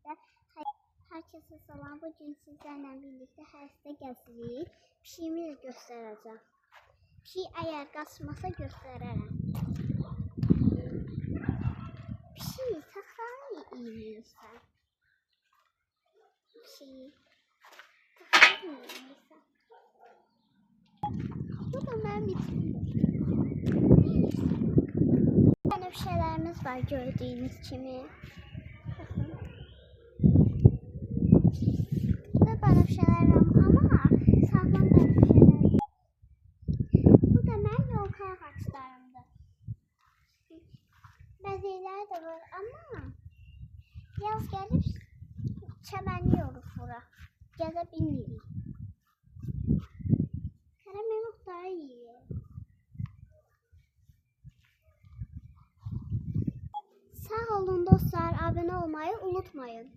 birlikte. Herkese salam. Bugün sizlerle birlikte həstə gəzirik. Pişiyimi də göstərəcəm. Pişik əgər qaçmasa göstərərəm. Pişik, taxtanı yiyirsən. Pişik, taxtanı yiyirsən. Bu da mənim bənövşələrimiz var gördüyünüz kimi. Burada bənövşələr var ama sağlam bənövşələr. Bu da mənim yolka ağaçlarımdır. Bəzəkləri də var ama yaz gəlib çəmənliyoruz bura. Gəzə bilmirik. Kərəm otları yiyir. Sağ olun dostlar, abone olmayı unutmayın.